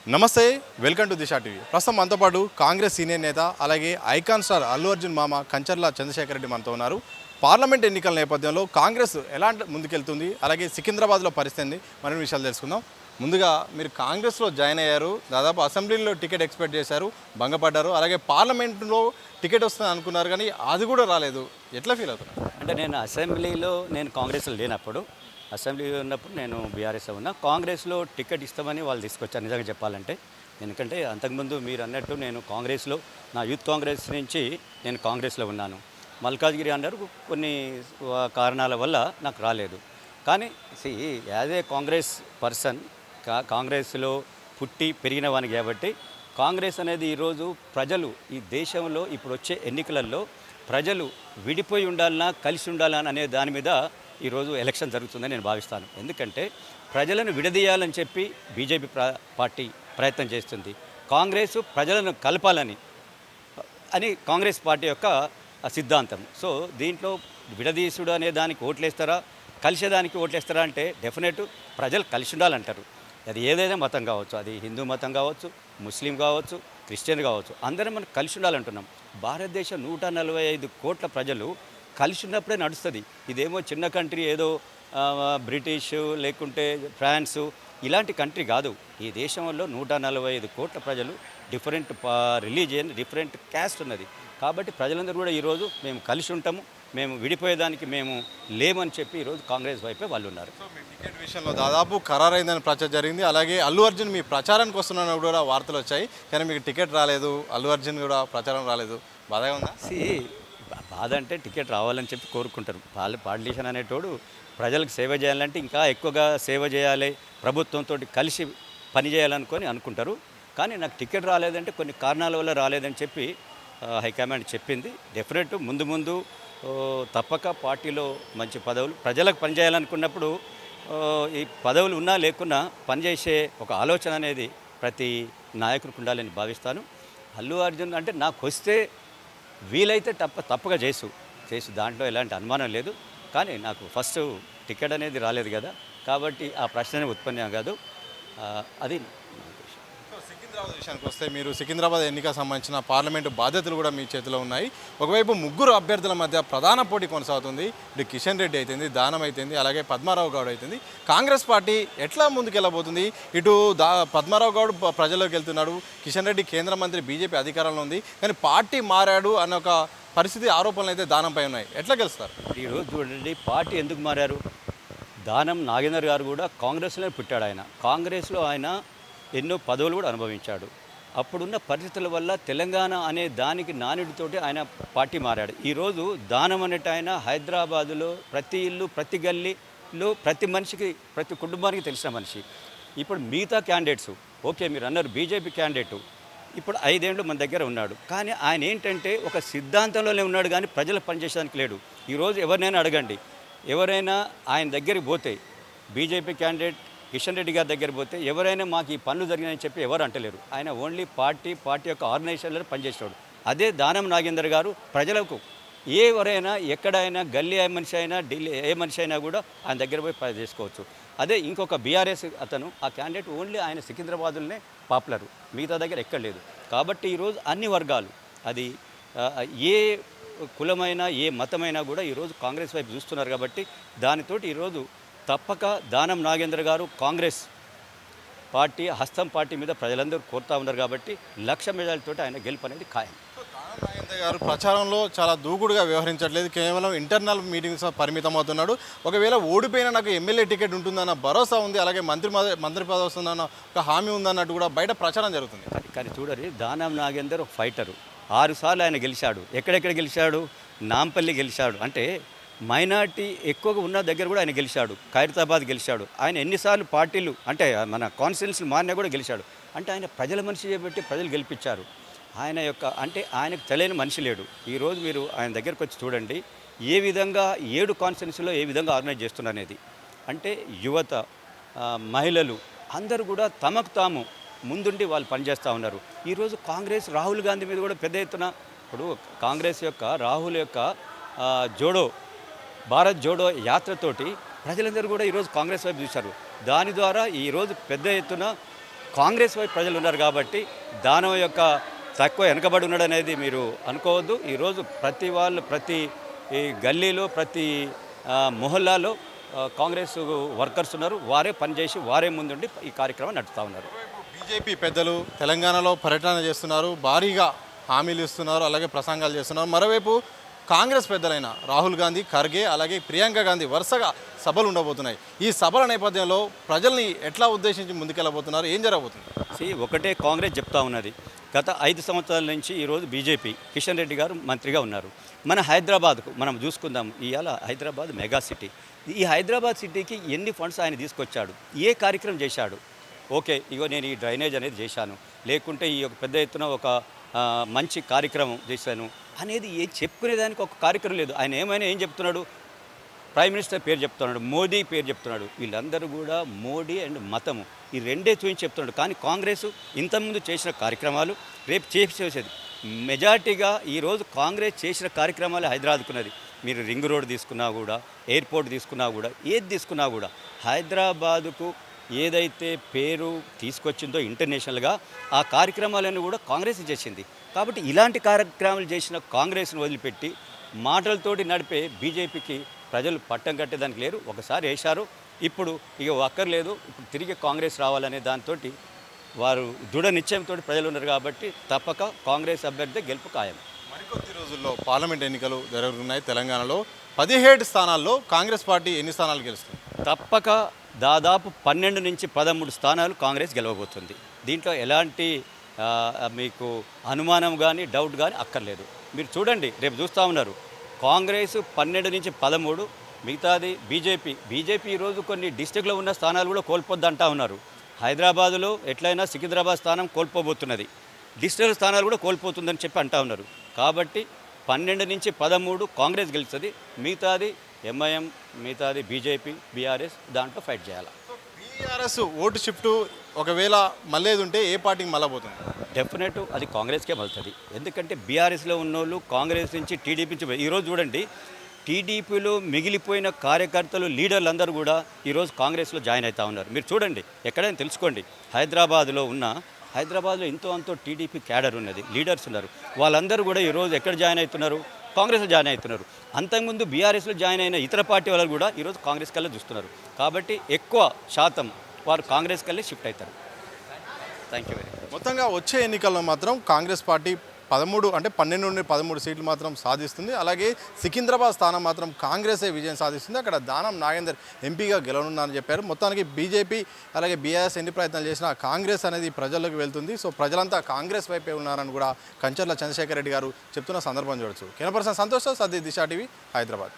నమస్తే, welcome to Disha TV. ప్రస్తుతం మనతో పాటు కాంగ్రెస్ సీనియర్ నేత అలాగే ఐకాన్ స్టార్ అల్లు అర్జున్ మామ కంచర్ల చంద్రశేఖర్ రెడ్డి మనతో ఉన్నారు. పార్లమెంట్ ఎన్నికల నేపథ్యంలో కాంగ్రెస్ ఎలాంటి ముందుకెళ్తుంది, అలాగే సికింద్రాబాద్లో పరిస్థితి మరిన్ని విషయాలు తెలుసుకుందాం. ముందుగా మీరు కాంగ్రెస్లో జాయిన్ అయ్యారు, దాదాపు అసెంబ్లీలో టికెట్ ఎక్స్పెక్ట్ చేశారు, భంగపడ్డారు, అలాగే పార్లమెంట్లో టికెట్ వస్తుంది అనుకున్నారు కానీ అది కూడా రాలేదు. ఎట్లా ఫీల్ అవుతున్నారు? అంటే నేను అసెంబ్లీలో కాంగ్రెస్లో లేనప్పుడు, అసెంబ్లీలో ఉన్నప్పుడు నేను బీఆర్ఎస్లో ఉన్నా. కాంగ్రెస్లో టికెట్ ఇస్తామని వాళ్ళు తీసుకొచ్చారు నిజంగా చెప్పాలంటే. ఎందుకంటే అంతకుముందు మీరు అన్నట్టు నేను కాంగ్రెస్లో నా యూత్ కాంగ్రెస్ నుంచి నేను కాంగ్రెస్లో ఉన్నాను. మల్కాజ్గిరి అన్నారు కొన్ని కారణాల వల్ల నాకు రాలేదు. కానీ యాజ్ ఏ కాంగ్రెస్ పర్సన్, కాంగ్రెస్లో పుట్టి పెరిగిన వాని కాబట్టి కాంగ్రెస్ అనేది ఈరోజు ప్రజలు ఈ దేశంలో ఇప్పుడు వచ్చే ఎన్నికలలో ప్రజలు విడిపోయి ఉండాలన్నా కలిసి ఉండాలన్నా అనే దాని మీద ఈరోజు ఎలక్షన్ జరుగుతుందని నేను భావిస్తాను. ఎందుకంటే ప్రజలను విడదీయాలని చెప్పి బీజేపీ పార్టీ ప్రయత్నం చేస్తుంది. కాంగ్రెస్ ప్రజలను కలపాలని కాంగ్రెస్ పార్టీ యొక్క సిద్ధాంతం. సో దీంట్లో విడదీసుడు అనే దానికి ఓట్లేస్తారా, కలిసేదానికి ఓట్లేస్తారా అంటే డెఫినెట్ ప్రజలు కలిసి ఉండాలంటారు. అది ఏదైనా మతం కావచ్చు, అది హిందూ మతం కావచ్చు, ముస్లిం కావచ్చు, క్రిస్టియన్ కావచ్చు, అందరం మనం కలిసి ఉండాలంటున్నాం. భారతదేశం 145 కోట్ల ప్రజలు కలిసి ఉన్నప్పుడే నడుస్తుంది. ఇదేమో చిన్న కంట్రీ, ఏదో బ్రిటిష్ లేకుంటే ఫ్రాన్సు ఇలాంటి కంట్రీ కాదు. ఈ దేశంలో 145 కోట్ల ప్రజలు, డిఫరెంట్ రిలీజియన్, డిఫరెంట్ క్యాస్ట్ ఉన్నది. కాబట్టి ప్రజలందరూ కూడా ఈరోజు మేము కలిసి ఉంటాము, మేము విడిపోయేదానికి మేము లేమని చెప్పి ఈరోజు కాంగ్రెస్ వైపే వాళ్ళు ఉన్నారు. టికెట్ విషయంలో దాదాపు ఖరారైందని ప్రచారం జరిగింది. అలాగే అల్లు అర్జున్ మీ ప్రచారానికి వస్తున్న కూడా వార్తలు వచ్చాయి, కానీ మీకు టికెట్ రాలేదు, అల్లు అర్జున్ కూడా ప్రచారం రాలేదు. బాధగా ఉందా? బాధ అంటే టికెట్ రావాలని చెప్పి కోరుకుంటారు. పాలిటీషియన్ అనేటోడు ప్రజలకు సేవ చేయాలంటే ఇంకా ఎక్కువగా సేవ చేయాలి, ప్రభుత్వంతో కలిసి పనిచేయాలనుకొని అనుకుంటారు. కానీ నాకు టికెట్ రాలేదంటే కొన్ని కారణాల వల్ల రాలేదని చెప్పి హైకమాండ్ చెప్పింది. డెఫినెట్ ముందు ముందు తప్పక పార్టీలో మంచి పదవులు ప్రజలకు పనిచేయాలనుకున్నప్పుడు ఈ పదవులు ఉన్నా లేకున్నా పనిచేసే ఒక ఆలోచన అనేది ప్రతి నాయకుడికి ఉండాలని భావిస్తాను. అల్లు అర్జున్ అంటే నాకు వస్తే వీలైతే తప్పగా చేసు దాంట్లో ఎలాంటి అనుమానం లేదు. కానీ నాకు ఫస్ట్ టికెట్ అనేది రాలేదు కదా, కాబట్టి ఆ ప్రశ్న ఉత్పన్నం కాదు. అది సికింద్రాబాద్ విషయానికి వస్తే, మీరు సికింద్రాబాద్ ఎన్నికకు సంబంధించిన పార్లమెంటు బాధ్యతలు కూడా మీ చేతిలో ఉన్నాయి. ఒకవైపు ముగ్గురు అభ్యర్థుల మధ్య ప్రధాన పోటీ కొనసాగుతుంది. ఇటు కిషన్ రెడ్డి అయితేంది, దానం అయితేంది, అలాగే పద్మారావు గౌడ్ అయితేంది. కాంగ్రెస్ పార్టీ ఎట్లా ముందుకెళ్ళబోతుంది? ఇటు పద్మారావు గౌడ్ ప్రజల్లోకి వెళ్తున్నాడు, కిషన్ రెడ్డి కేంద్ర మంత్రి, బీజేపీ అధికారంలో ఉంది, కానీ పార్టీ మారాడు అన్న ఒక పరిస్థితి, ఆరోపణలు అయితే దానంపై ఉన్నాయి. ఎట్లా గెలుస్తారు? ఈరోజు చూడండి, పార్టీ ఎందుకు మారారు? దానం నాగేందర్ గారు కూడా కాంగ్రెస్లోనే పుట్టాడు. కాంగ్రెస్లో ఆయన ఎన్నో పదవులు కూడా అనుభవించాడు. అప్పుడున్న పరిస్థితుల వల్ల తెలంగాణ అనే దానికి నానుడితోటి ఆయన పార్టీ మారాడు. ఈరోజు దానం అనేట ఆయన హైదరాబాదులో ప్రతి ఇల్లు, ప్రతి గల్లీలో, ప్రతి మనిషికి, ప్రతి కుటుంబానికి తెలిసిన మనిషి. ఇప్పుడు మిగతా క్యాండిడేట్స్ ఓకే, మీరు అన్నారు బీజేపీ క్యాండిడేటు ఇప్పుడు 5 ఏళ్ళు మన దగ్గర ఉన్నాడు, కానీ ఆయన ఏంటంటే ఒక సిద్ధాంతంలోనే ఉన్నాడు, కానీ ప్రజలకు పనిచేయడానికి లేడు. ఈరోజు ఎవరినైనా అడగండి, ఎవరైనా ఆయన దగ్గరికి పోతే, బీజేపీ క్యాండిడేట్ కిషన్ రెడ్డి గారి దగ్గర పోతే ఎవరైనా మాకు ఈ పనులు జరిగినాయని చెప్పి ఎవరు అంటలేరు. ఆయన ఓన్లీ పార్టీ యొక్క ఆర్గనైజేషన్లో పనిచేసేవాడు. అదే దానం నాగేందర్ గారు ప్రజలకు ఎవరైనా ఎక్కడైనా, గల్లీ ఏ మనిషి అయినా, ఢిల్లీ ఏ మనిషి అయినా కూడా ఆయన దగ్గర పోయి పని చేసుకోవచ్చు. అదే ఇంకొక బీఆర్ఎస్ అతను, ఆ క్యాండిడేట్ ఓన్లీ ఆయన సికింద్రాబాద్లోనే పాపులరు, మిగతా దగ్గర ఎక్కడ లేదు. కాబట్టి ఈరోజు అన్ని వర్గాలు, అది ఏ కులమైనా ఏ మతమైనా కూడా ఈరోజు కాంగ్రెస్ వైపు చూస్తున్నారు. కాబట్టి దానితోటి ఈరోజు తప్పక దానం నాగేంద్ర గారు కాంగ్రెస్ పార్టీ హస్తం పార్టీ మీద ప్రజలందరూ కోరుతూ ఉన్నారు. కాబట్టి 1,00,000 మెజార్టీతో ఆయన గెలుపు అనేది ఖాయం. దానం నాగేంద్ర గారు ప్రచారంలో చాలా దూకుడుగా వ్యవహరించట్లేదు, కేవలం ఇంటర్నల్ మీటింగ్స్ పరిమితం అవుతున్నాడు. ఒకవేళ ఓడిపోయినా నాకు ఎమ్మెల్యే టికెట్ ఉంటుందన్న భరోసా ఉంది, అలాగే మంత్రి పదవి వస్తుందన్న ఒక హామీ ఉందన్నట్టు కూడా బయట ప్రచారం జరుగుతుంది. కానీ చూడరి, దానం నాగేందర్ ఒక ఫైటరు. 6 సార్లు ఆయన గెలిచాడు. ఎక్కడెక్కడ గెలిచాడు? నాంపల్లి గెలిచాడు. అంటే మైనార్టీ ఎక్కువగా ఉన్న దగ్గర కూడా ఆయన గెలిచాడు. ఖైరతాబాద్ గెలిచాడు. ఆయన ఎన్నిసార్లు పార్టీలు అంటే మన కాన్స్టిట్యున్సీ మారినా కూడా గెలిచాడు. అంటే ఆయన ప్రజల మనిషి చేపట్టి ప్రజలు గెలిపించారు. ఆయన యొక్క అంటే ఆయనకు తెలియని మనిషి లేడు. ఈరోజు మీరు ఆయన దగ్గరకు వచ్చి చూడండి, ఏ విధంగా 7 కాన్స్టిట్యున్సీలో ఏ విధంగా ఆర్గనైజ్ చేస్తున్నారు అనేది. అంటే యువత, మహిళలు అందరూ కూడా తమకు తాము ముందుండి వాళ్ళు పనిచేస్తూ ఉన్నారు. ఈరోజు కాంగ్రెస్ రాహుల్ గాంధీ మీద కూడా పెద్ద ఎత్తున, ఇప్పుడు కాంగ్రెస్ యొక్క రాహుల్ యొక్క భారత్ జోడో యాత్రతోటి ప్రజలందరూ కూడా ఈరోజు కాంగ్రెస్ వైపు చూశారు. దాని ద్వారా ఈరోజు పెద్ద ఎత్తున కాంగ్రెస్ వైపు ప్రజలు ఉన్నారు కాబట్టి దానం యొక్క తక్కువ వెనకబడి ఉన్నాడు అనేది మీరు అనుకోవద్దు. ఈరోజు ప్రతి వాళ్ళు ప్రతి ఈ గల్లీలో ప్రతి మొహల్లాలో కాంగ్రెస్ వర్కర్స్ ఉన్నారు. వారే పనిచేసి వారే ముందుండి ఈ కార్యక్రమం నడుపుతూ ఉన్నారు. బీజేపీ పెద్దలు తెలంగాణలో పర్యటన చేస్తున్నారు, భారీగా హామీలు ఇస్తున్నారు, అలాగే ప్రసంగాలు చేస్తున్నారు. మరోవైపు కాంగ్రెస్ పెద్దలైన రాహుల్ గాంధీ, ఖర్గే, అలాగే ప్రియాంక గాంధీ వరుసగా సభలు ఉండబోతున్నాయి. ఈ సభల నేపథ్యంలో ప్రజల్ని ఎట్లా ఉద్దేశించి ముందుకెళ్ళబోతున్నారు, ఏం జరగబోతుంది? ఒకటే కాంగ్రెస్ చెప్తా ఉన్నది. గత 5 సంవత్సరాల నుంచి ఈరోజు బీజేపీ కిషన్ రెడ్డి గారు మంత్రిగా ఉన్నారు. మన హైదరాబాద్కు మనం చూసుకుందాం. ఇవాళ హైదరాబాద్ మెగా సిటీ. ఈ హైదరాబాద్ సిటీకి ఎన్ని ఫండ్స్ ఆయన తీసుకొచ్చాడు, ఏ కార్యక్రమం చేశాడు? ఓకే, ఇగో నేను ఈ డ్రైనేజ్ అనేది చేశాను, లేకుంటే ఈ ఒక పెద్ద ఎత్తున ఒక మంచి కార్యక్రమం చేశాను అనేది చెప్పుకునేదానికి ఒక కార్యక్రమం లేదు. ఆయన ఏం చెప్తున్నాడు? ప్రైమ్ మినిస్టర్ పేరు చెప్తున్నాడు, మోదీ పేరు చెప్తున్నాడు. వీళ్ళందరూ కూడా మోడీ అండ్ మతము ఈ రెండే చూపించి చెప్తున్నాడు. కానీ కాంగ్రెస్ ఇంతకుముందు చేసిన కార్యక్రమాలు రేపు చేసేది మెజార్టీగా ఈరోజు కాంగ్రెస్ చేసిన కార్యక్రమాలు హైదరాబాద్కున్నది. మీరు రింగ్ రోడ్ తీసుకున్నా కూడా, ఎయిర్పోర్ట్ తీసుకున్నా కూడా, ఏది తీసుకున్నా కూడా హైదరాబాదుకు ఏదైతే పేరు తీసుకొచ్చిందో ఇంటర్నేషనల్గా ఆ కార్యక్రమాలను కూడా కాంగ్రెస్ చేసింది. కాబట్టి ఇలాంటి కార్యక్రమాలు చేసిన కాంగ్రెస్ను వదిలిపెట్టి మాటలతోటి నడిపే బీజేపీకి ప్రజలు పట్టం కట్టేదానికి లేరు. ఒకసారి వేశారు, ఇప్పుడు ఇక అక్కర్లేదు, ఇప్పుడు తిరిగి కాంగ్రెస్ రావాలనే దాంతో వారు దృఢ నిశ్చయంతో ప్రజలు ఉన్నారు. కాబట్టి తప్పక కాంగ్రెస్ అభ్యర్థి గెలుపు ఖాయం. మరికొద్ది రోజుల్లో పార్లమెంట్ ఎన్నికలు జరగనున్నాయి. తెలంగాణలో 17 స్థానాల్లో కాంగ్రెస్ పార్టీ ఎన్ని స్థానాలు గెలుస్తుంది? తప్పక దాదాపు 12 నుంచి 13 స్థానాలు కాంగ్రెస్ గెలవబోతుంది. దీంట్లో ఎలాంటి మీకు అనుమానం కానీ డౌట్ కానీ అక్కర్లేదు. మీరు చూడండి, రేపు చూస్తూ ఉన్నారు కాంగ్రెస్ 12 నుంచి 13, మిగతాది బీజేపీ ఈరోజు కొన్ని డిస్టిక్లో ఉన్న స్థానాలు కూడా కోల్పోద్ది అంటా ఉన్నారు. హైదరాబాదులో ఎట్లయినా సికింద్రాబాద్ స్థానం కోల్పోబోతున్నది, డిస్టిక్ స్థానాలు కూడా కోల్పోతుందని చెప్పి అంటా ఉన్నారు. కాబట్టి 12 నుంచి 13 కాంగ్రెస్ గెలుస్తుంది, మిగతాది ఎంఐఎం, మిగతాది బీజేపీ, బీఆర్ఎస్ దాంట్లో ఫైట్ చేయాలి. బీఆర్ఎస్ ఓటు షిఫ్ట్ ఒకవేళ మళ్ళేది ఉంటే ఏ పార్టీకి మళ్ళీ పోతుంది? డెఫినెట్ అది కాంగ్రెస్కే మలుతుంది. ఎందుకంటే బీఆర్ఎస్లో ఉన్నోళ్ళు కాంగ్రెస్ నుంచి టీడీపీ నుంచి ఈరోజు చూడండి, టీడీపీలో మిగిలిపోయిన కార్యకర్తలు లీడర్లు అందరూ కూడా ఈరోజు కాంగ్రెస్లో జాయిన్ అవుతూ ఉన్నారు. మీరు చూడండి, ఎక్కడైనా తెలుసుకోండి, హైదరాబాద్లో ఎంతో అంతో టీడీపీ క్యాడర్ ఉన్నది, లీడర్స్ ఉన్నారు. వాళ్ళందరూ కూడా ఈరోజు ఎక్కడ జాయిన్ అవుతున్నారు? కాంగ్రెస్లో జాయిన్ అవుతున్నారు. అంతకుముందు బీఆర్ఎస్లో జాయిన్ అయిన ఇతర పార్టీ వాళ్ళు కూడా ఈరోజు కాంగ్రెస్ కల్లా చూస్తున్నారు. కాబట్టి ఎక్కువ శాతం వారు కాంగ్రెస్ కల్లే షిఫ్ట్ అవుతారు. Thank you very much. మొత్తంగా వచ్చే ఎన్నికల్లో మాత్రం కాంగ్రెస్ పార్టీ 12 నుండి 13 సీట్లు మాత్రం సాధిస్తుంది. అలాగే సికింద్రాబాద్ స్థానం మాత్రం కాంగ్రెసే విజయం సాధిస్తుంది. అక్కడ దానం నాగేందర్ ఎంపీగా గెలవనున్నారని చెప్పారు. మొత్తానికి బీజేపీ అలాగే బీఆర్ఎస్ ఎన్ని ప్రయత్నాలు చేసినా కాంగ్రెస్ అనేది ప్రజల్లోకి వెళ్తుంది. సో ప్రజలంతా కాంగ్రెస్ వైపే ఉన్నారని కూడా కంచర్ల చంద్రశేఖర్ రెడ్డి గారు చెప్తున్న సందర్భం చూడొచ్చు. కెమెరా పర్సన్ సంతోష్, సద్ది దిశా టీవీ, హైదరాబాద్.